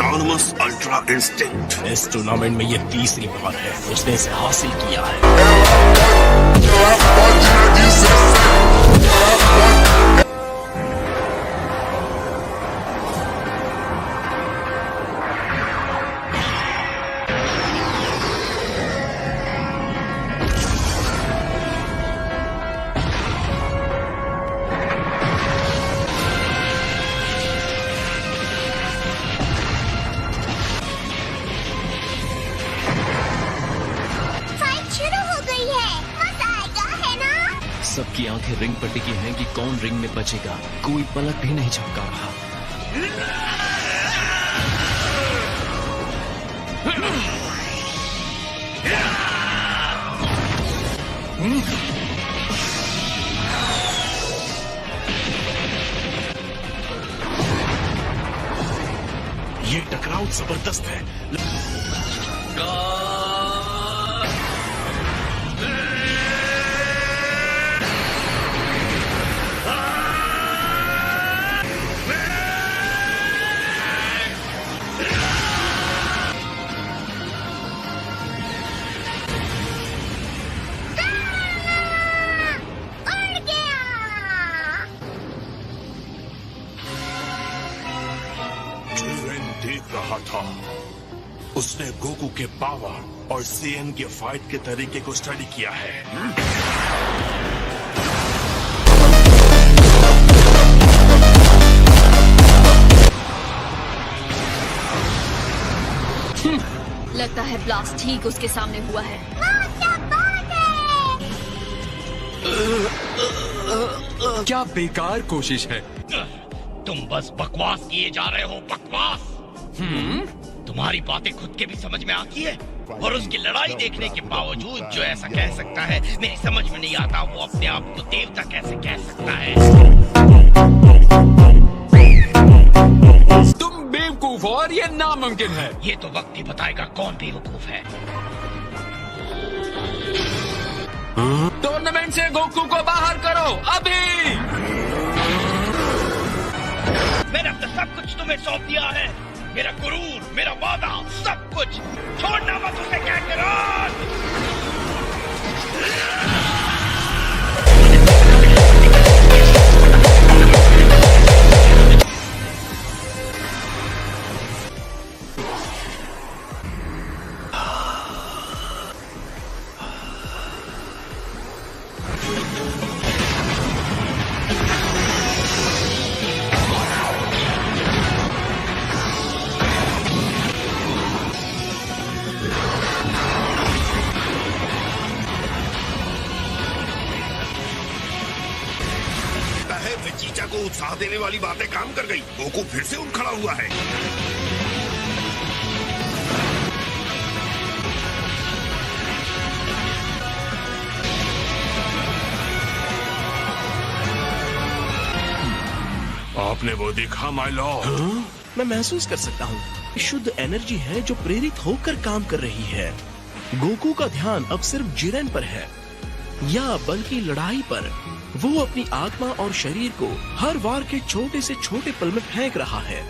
Autonomous ultra instinct. इस tournament में ये तीसरी बार है उसने इसे हासिल किया है। सबकी आंखें रिंग पर टिकी हैं कि कौन रिंग में बचेगा। कोई पलक भी नहीं झपका रहा। ये टकराव जबरदस्त है। देख रहा था, उसने गोकू के पावर और सीएन के फाइट के तरीके को स्टडी किया है। लगता है ब्लास्ट ठीक उसके सामने हुआ है। क्या बेकार कोशिश है। तुम बस बकवास किए जा रहे हो, बकवास। तुम्हारी बातें खुद के भी समझ में आती है, और उसकी लड़ाई देखने के बावजूद जो ऐसा कह सकता है, मेरी समझ में नहीं आता वो अपने आप को देवता कैसे कह सकता है। तुम बेवकूफ हो और ये नामुमकिन है। ये तो वक्त ही बताएगा कौन बेवकूफ है। टूर्नामेंट से गोकू को बाहर करो अभी। मैंने अब तक सब कुछ तुम्हें सौंप दिया है, मेरा गुरूर, मेरा वादा, सब कुछ। छोड़ना मत उसे, काकरोट। चीचा को उत्साह देने वाली बातें काम कर गई। गोकू फिर से उठ खड़ा हुआ है। आपने वो देखा माय लॉर्ड? मैं महसूस कर सकता हूँ, शुद्ध एनर्जी है जो प्रेरित होकर काम कर रही है। गोकू का ध्यान अब सिर्फ जिरेन पर है, या बल्कि लड़ाई पर। वो अपनी आत्मा और शरीर को हर वार के छोटे से छोटे पल में फेंक रहा है।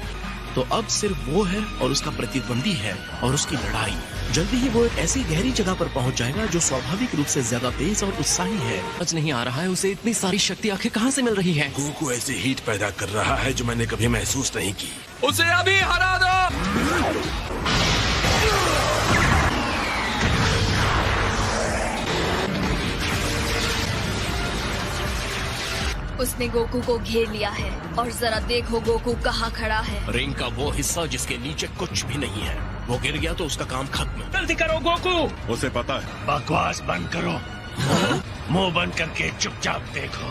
तो अब सिर्फ वो है और उसका प्रतिद्वंदी है और उसकी लड़ाई। जल्दी ही वो एक ऐसी गहरी जगह पर पहुंच जाएगा जो स्वाभाविक रूप से ज्यादा तेज और उत्साही है। समझ नहीं आ रहा है उसे इतनी सारी शक्ति आखिर कहाँ से मिल रही है। गोकू ऐसी हीट पैदा कर रहा है जो मैंने कभी महसूस नहीं की। उसे अभी हरा दो। उसने गोकू को घेर लिया है और जरा देखो गोकू कहाँ खड़ा है। रिंग का वो हिस्सा जिसके नीचे कुछ भी नहीं है, वो गिर गया तो उसका काम खत्म। जल्दी करो गोकू। उसे पता है। बकवास बंद करो, मुंह बंद करके चुपचाप देखो।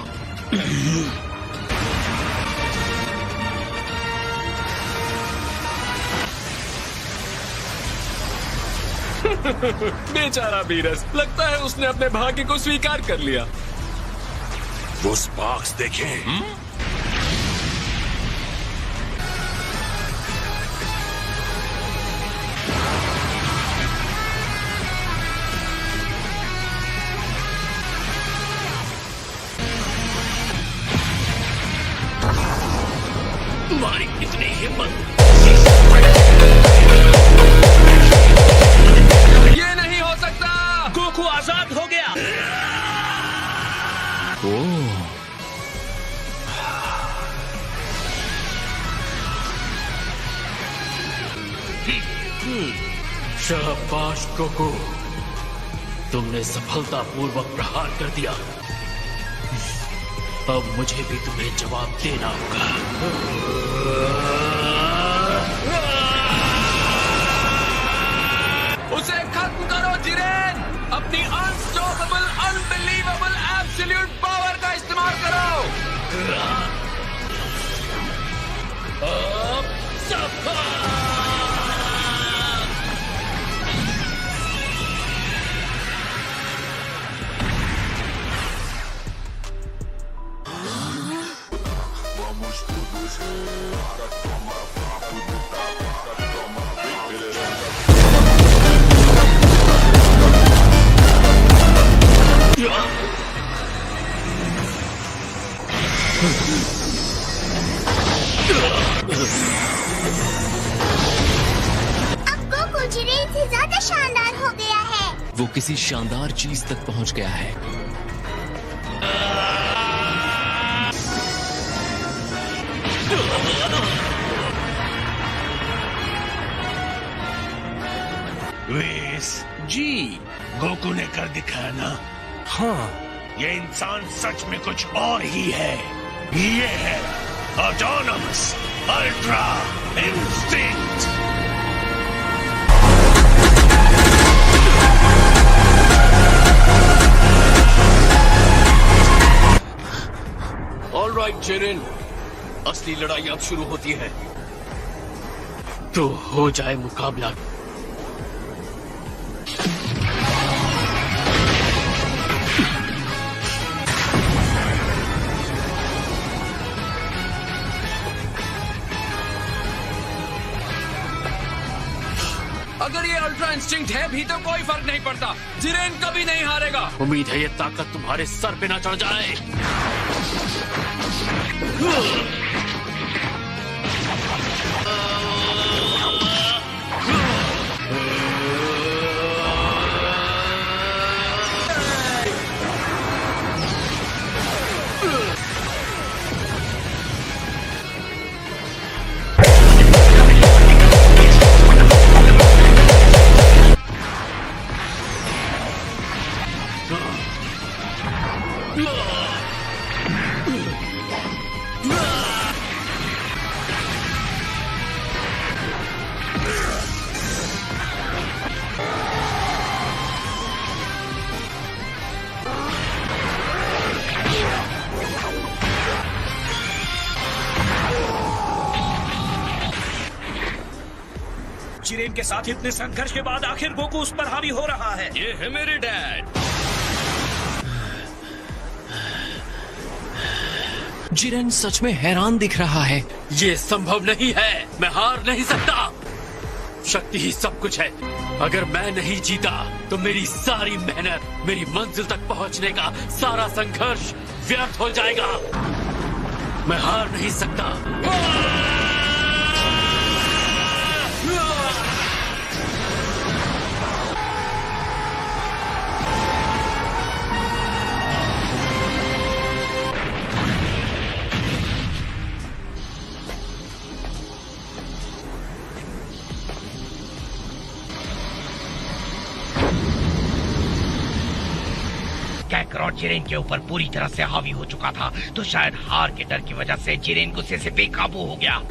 बेचारा बीरस, लगता है उसने अपने भाग्य को स्वीकार कर लिया। वो स्पार्क्स देखें। तुम्हारी इतनी हिम्मत। बर्बाद हो गया। शाबाश गोकू, तुमने सफलतापूर्वक प्रहार कर दिया। अब मुझे भी तुम्हें जवाब देना होगा। उसे खत्म करो जिरेन, अपनी अनस्टॉपेबल, अनबिलीवेबल, एब्सोल्यूट पावर का इस्तेमाल करो। अब सफल। से ज्यादा शानदार हो गया है। वो किसी शानदार चीज तक पहुंच गया है। वेस, जी गोकू ने कर दिखाया ना। हाँ, ये इंसान सच में कुछ और ही है। ये है autonomous ultra instinct. Alright Jiren, असली लड़ाई अब शुरू होती है। तो हो जाए मुकाबला। अगर ये अल्ट्रा इंस्टिंक्ट है भी तो कोई फर्क नहीं पड़ता। जिरेन कभी नहीं हारेगा। उम्मीद है ये ताकत तुम्हारे सर पे ना चढ़ जाए। जिरेन के साथ इतने संघर्ष के बाद आखिर गोकू उस पर हावी हो रहा है। ये है मेरे डैड। जिरेन सच में हैरान दिख रहा है। ये संभव नहीं है, मैं हार नहीं सकता। शक्ति ही सब कुछ है। अगर मैं नहीं जीता तो मेरी सारी मेहनत, मेरी मंजिल तक पहुंचने का सारा संघर्ष व्यर्थ हो जाएगा। मैं हार नहीं सकता। कैकरॉट जिरेन के ऊपर पूरी तरह से हावी हो चुका था, तो शायद हार के डर की वजह से जिरेन गुस्से से बेकाबू हो गया।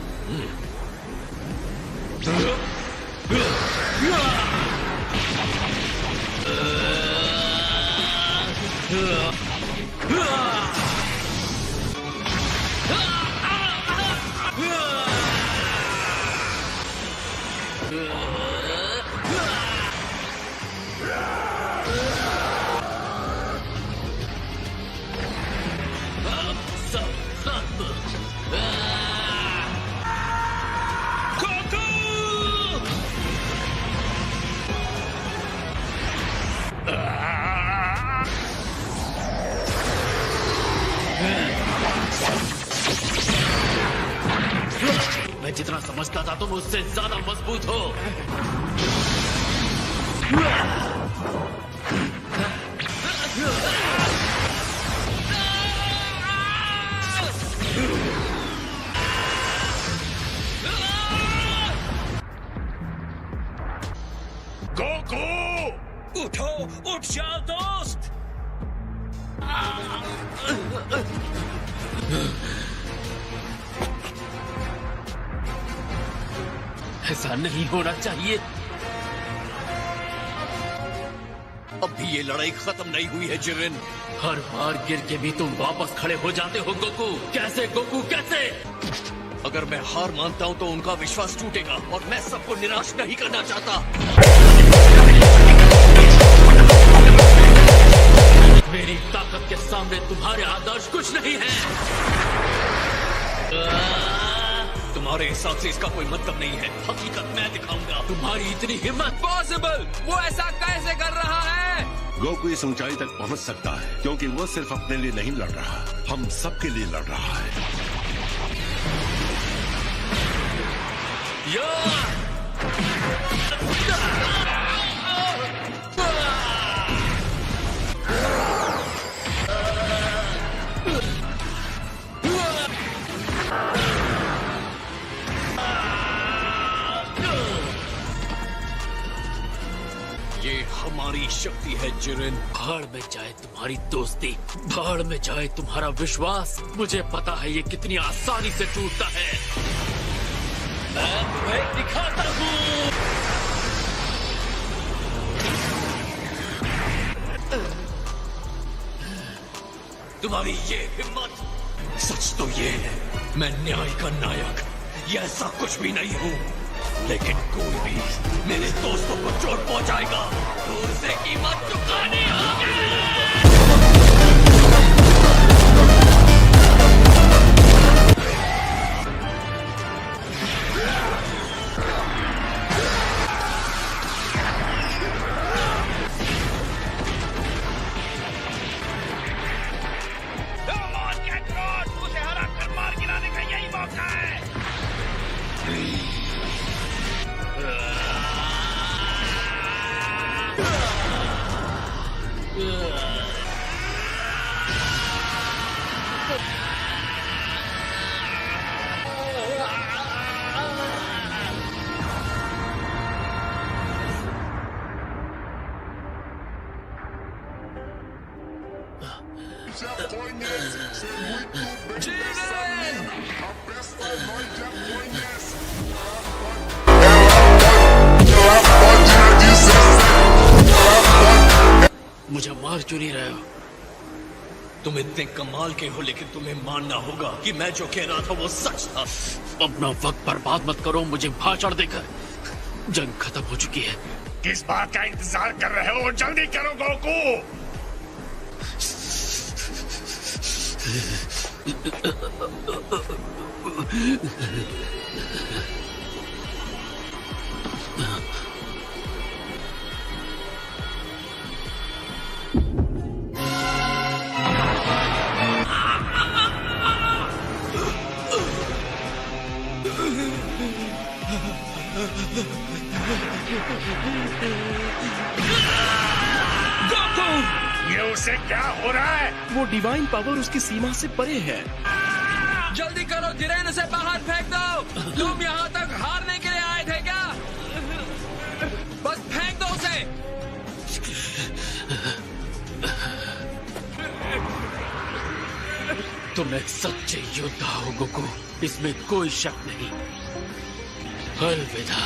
मैं जितना समझता था तुम उससे ज्यादा मजबूत हो। ऐसा नहीं होना चाहिए। अब भी ये लड़ाई खत्म नहीं हुई है जिरेन। हर बार गिर के भी तुम वापस खड़े हो जाते हो गोकू। कैसे गोकू, कैसे? अगर मैं हार मानता हूं तो उनका विश्वास टूटेगा और मैं सबको निराश नहीं करना चाहता। मेरी ताकत के सामने तुम्हारे आदर्श कुछ नहीं है। तुम्हारे हिसाब से इसका कोई मतलब नहीं है। हकीकत मैं दिखाऊंगा। तुम्हारी इतनी हिम्मत? पॉसिबल! वो ऐसा कैसे कर रहा है? गोकू इस ऊंचाई तक पहुंच सकता है क्योंकि वो सिर्फ अपने लिए नहीं लड़ रहा, हम सबके लिए लड़ रहा है। ये हमारी शक्ति है जिरेन। भाड़ में जाए तुम्हारी दोस्ती, भाड़ में जाए तुम्हारा विश्वास। मुझे पता है ये कितनी आसानी से टूटता है। मैं तुम्हें दिखाता हूँ। तुम्हारी ये हिम्मत। सच तो ये है, मैं न्याय का नायक, ये ऐसा कुछ भी नहीं हूँ। लेकिन कोई भी मेरे दोस्तों को चोट पहुंचाएगा तो उसे कीमत चुकानी होगी। उसे हरा कर मार गिराने का यही मौका है। मुझे मार क्यों नहीं रहे हो? तुम इतने कमाल के हो, लेकिन तुम्हें मानना होगा कि मैं जो कह रहा था वो सच था। अपना वक्त बर्बाद मत करो मुझे भाषण देकर। जंग खत्म हो चुकी है। किस बात का इंतजार कर रहे हो? जल्दी करो गोकू। ये उसे क्या हो रहा है? वो डिवाइन पावर उसकी सीमा से परे है। जल्दी करो जिरेन, उसे बाहर फेंक दो। तुम यहाँ तक हारने के लिए आए थे क्या? बस फेंक दो उसे। तुम एक सच्चे योद्धा हो गोकू, इसमें कोई शक नहीं। अलविदा।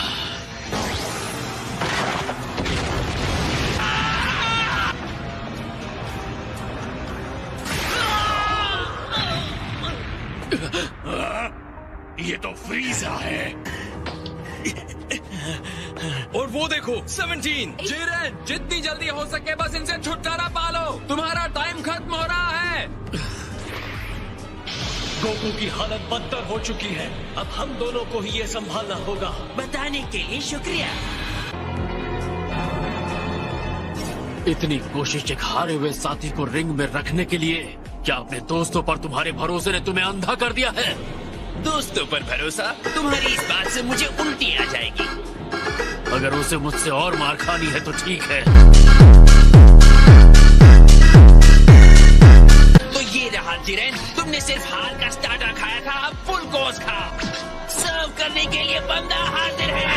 ये तो फ्रीजा है। और वो देखो 17। जिरेन, जितनी जल्दी हो सके बस इनसे छुटकारा पालो। तुम्हारा टाइम खत्म हो रहा है। गोकू की हालत बदतर हो चुकी है। अब हम दोनों को ही ये संभालना होगा। बताने के लिए शुक्रिया। इतनी कोशिश एक हारे हुए साथी को रिंग में रखने के लिए? क्या अपने दोस्तों पर तुम्हारे भरोसे ने तुम्हें अंधा कर दिया है? दोस्तों पर भरोसा? तुम्हारी इस बात से मुझे उल्टी आ जाएगी। अगर उसे मुझसे और मार खानी है तो ठीक है। तो ये रहा जिरेन, तुमने सिर्फ हार का स्टार्टर खाया था, अब फुल कोर्स खाओ। सर्व करने के लिए बंदा हाजिर है।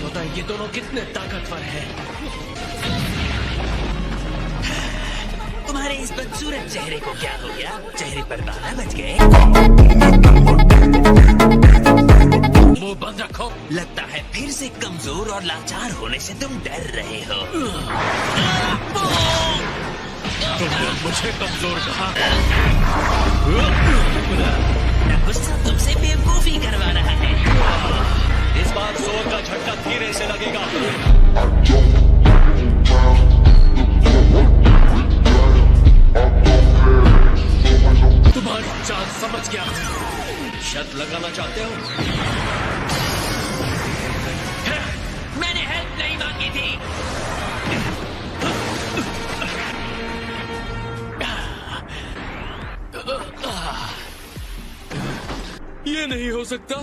होता है ये दोनों कितने ताकतवर हैं। तुम्हारे इस बदसूरत चेहरे को क्या हो गया? चेहरे पर बाला बच गए? मुंह बंद रखो। लगता है फिर से कमजोर और लाचार होने से तुम डर रहे हो। तुमने मुझे कमजोर कहा। गुस्सा तुमसे बेवकूफी करवा रहा है। इस बार जोर का झटका धीरे से लगेगा। तुम्हारी चाल समझ गया। शर्त लगाना चाहते हो? मैंने हेल्प नहीं मांगी थी। ये नहीं हो सकता।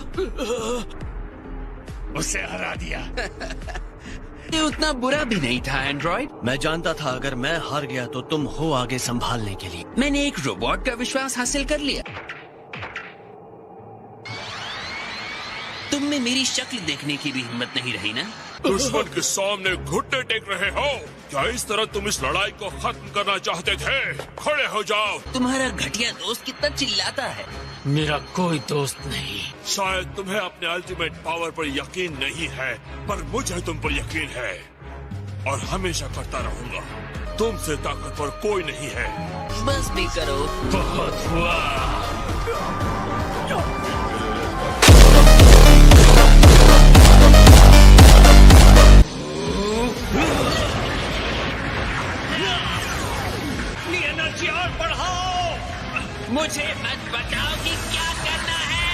उसे हरा दिया। ये उतना बुरा भी नहीं था एंड्रॉइड। मैं जानता था अगर मैं हार गया तो तुम हो आगे संभालने के लिए। मैंने एक रोबोट का विश्वास हासिल कर लिया। तुम में मेरी शक्ल देखने की भी हिम्मत नहीं रही ना? दुश्मन के सामने घुटने टेक रहे हो क्या? इस तरह तुम इस लड़ाई को खत्म करना चाहते थे? खड़े हो जाओ। तुम्हारा घटिया दोस्त कितना चिल्लाता है। मेरा कोई दोस्त नहीं। शायद तुम्हें अपने अल्टीमेट पावर पर यकीन नहीं है, पर मुझे तुम पर यकीन है और हमेशा करता रहूंगा। तुमसे ताकतवर कोई नहीं है। बस भी करो। बहुत हुआ। एनर्जी और बढ़ाओ। मुझे मत बताओ कि क्या करना है।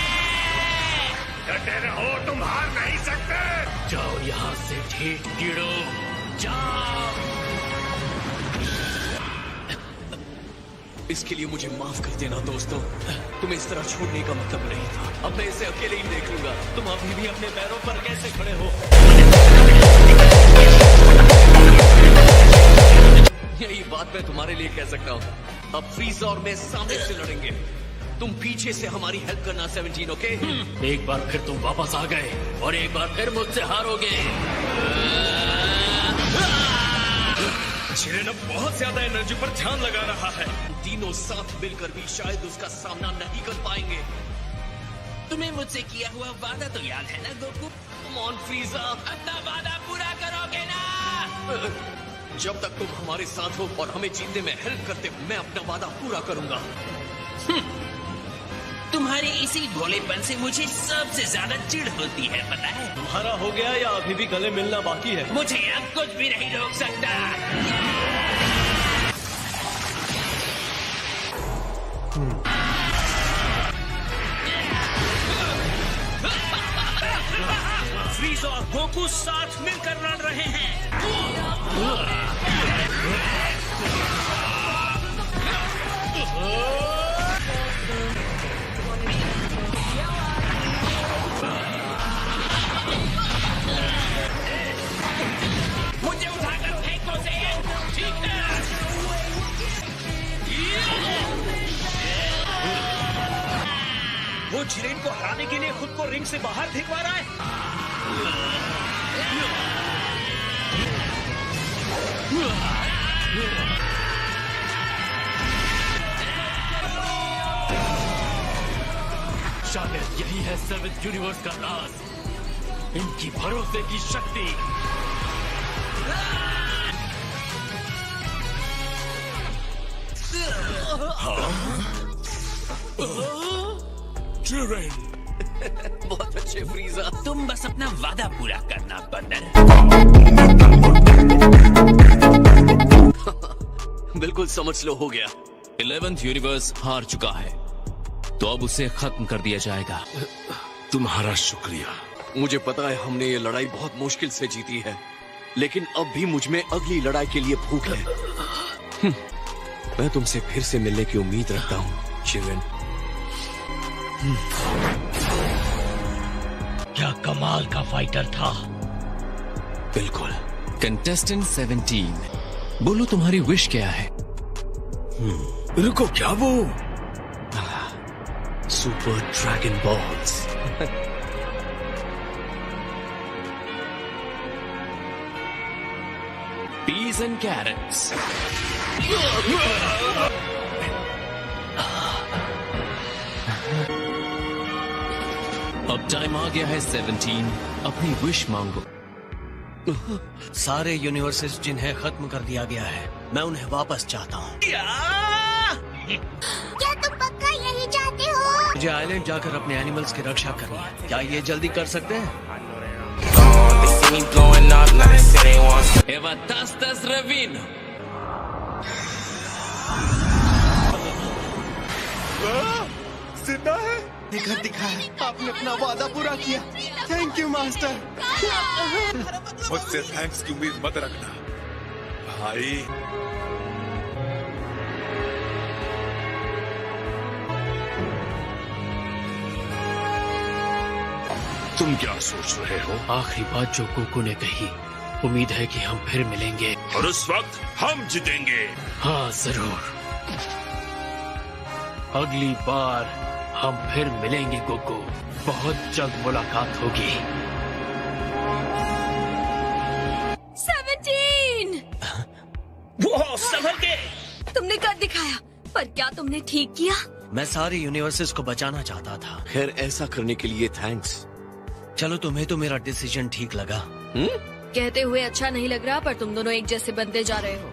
डटे रहो, तुम हार नहीं सकते। जाओ यहाँ से ठीक कीड़ो, जाओ। इसके लिए मुझे माफ कर देना दोस्तों। तुम्हें इस तरह छोड़ने का मतलब नहीं था। अब मैं इसे अकेले ही देख लूंगा। तुम अभी भी अपने पैरों पर कैसे खड़े हो? यही बात मैं तुम्हारे लिए कह सकता हूँ। अब फ्रीज़र और मैं सामने से लड़ेंगे। तुम पीछे से हमारी हेल्प करना 17, ओके? एक बार फिर तुम वापस आ गए और एक बार फिर मुझसे हारोगे। जिरेन अब बहुत ज्यादा एनर्जी पर ध्यान लगा रहा है। तीनों साथ मिलकर भी शायद उसका सामना नहीं कर पाएंगे। तुम्हें मुझसे किया हुआ वादा तो याद है ना गोकू? Come on, freezer. अपना वादा पूरा करोगे ना? जब तक तुम हमारे साथ हो और हमें जीतने में हेल्प करते हो, मैं अपना वादा पूरा करूंगा। तुम्हारे इसी भोलेपन से मुझे सबसे ज्यादा चिढ़ होती है, पता है? तुम्हारा हो गया या अभी भी गले मिलना बाकी है? मुझे अब कुछ भी नहीं रोक सकता। फ्रीज़र और गोकू साथ मिलकर लड़ रहे हैं। मुझे उठाकर फेंको से। ठीक है। वो जिरेन को हराने के लिए खुद को रिंग से बाहर फेंकवा रहा है। शायद यही है 7th यूनिवर्स का राज, इनकी भरोसे की शक्ति। जिरेन, बहुत अच्छे फ्रीज़र। तुम बस अपना वादा पूरा करना बंदर। बिल्कुल समझ लो, हो गया। 11th यूनिवर्स हार चुका है, तो अब उसे खत्म कर दिया जाएगा। तुम्हारा शुक्रिया। मुझे पता है हमने ये लड़ाई बहुत मुश्किल से जीती है, लेकिन अब भी मुझ में अगली लड़ाई के लिए भूख है। मैं तुमसे फिर से मिलने की उम्मीद रखता हूँ, जिरेन। क्या कमाल का फाइटर था। बिल्कुल। कंटेस्टेंट 17, बोलो तुम्हारी विश क्या है? रुको, क्या वो? Super dragon balls. peas and carrots. अब टाइम आ गया है 17, अपनी विश मांगो। सारे यूनिवर्सेस जिन्हें खत्म कर दिया गया है, मैं उन्हें वापस चाहता हूँ। क्या तुम पक्का यही चाहते हो? मुझे आइलैंड जाकर अपने एनिमल्स की रक्षा करनी है। क्या ये जल्दी कर सकते हैं? Eva tastas ravino. जिंदा है। घर दिखाया, आपने अपना वादा पूरा किया। Thank you master. मुझसे थैंक्स की उम्मीद मत रखना भाई। तुम क्या सोच रहे हो? आखिरी बात जो गोकू ने कही, उम्मीद है कि हम फिर मिलेंगे और उस वक्त हम जीतेंगे। हाँ जरूर, अगली बार हम फिर मिलेंगे गोकू, बहुत जल्द मुलाकात होगी। 17! वो संभल के। तुमने कर दिखाया, पर क्या तुमने ठीक किया? मैं सारे यूनिवर्सेस को बचाना चाहता था। खैर, ऐसा करने के लिए थैंक्स। चलो, तुम्हें तो मेरा डिसीजन ठीक लगा। कहते हुए अच्छा नहीं लग रहा, पर तुम दोनों एक जैसे बनते जा रहे हो।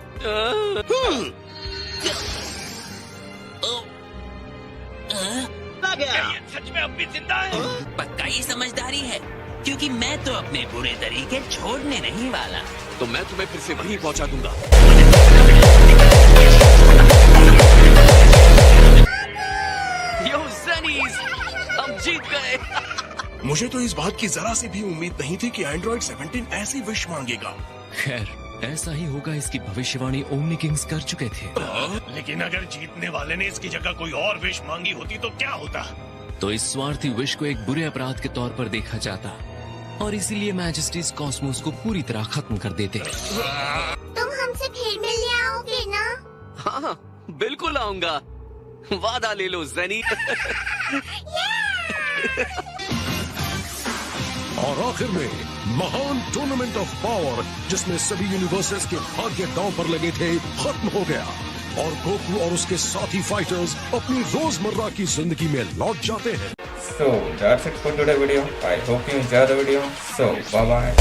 क्या ये सच में अब भी जिंदा है? पक्का ये समझदारी है, क्योंकि मैं तो अपने बुरे तरीके छोड़ने नहीं वाला। तो मैं तुम्हें फिर से वहीं पहुंचा दूंगा। यो ज़नीज़, हम जीत गए। मुझे तो इस बात की जरा सी भी उम्मीद नहीं थी कि एंड्रॉइड 17 ऐसी विश मांगेगा। खैर, ऐसा ही होगा, इसकी भविष्यवाणी ओमनी किंग्स कर चुके थे। लेकिन अगर जीतने वाले ने इसकी जगह कोई और विश मांगी होती तो क्या होता? तो इस स्वार्थी विश को एक बुरे अपराध के तौर पर देखा जाता, और इसीलिए मैजेस्टीज कॉस्मोस को पूरी तरह खत्म कर देते। तुम हमसे फिर मिलने आओगे ना? हाँ, बिल्कुल आऊंगा। वादा ले लो ज़नी। और आखिर में महान टूर्नामेंट ऑफ पावर, जिसमें सभी यूनिवर्सेस के भाग्य दांव पर लगे थे, खत्म हो गया और गोकू और उसके साथी फाइटर्स अपनी रोजमर्रा की जिंदगी में लौट जाते हैं। So that's it for today's video. I hope you enjoyed the video. So bye bye.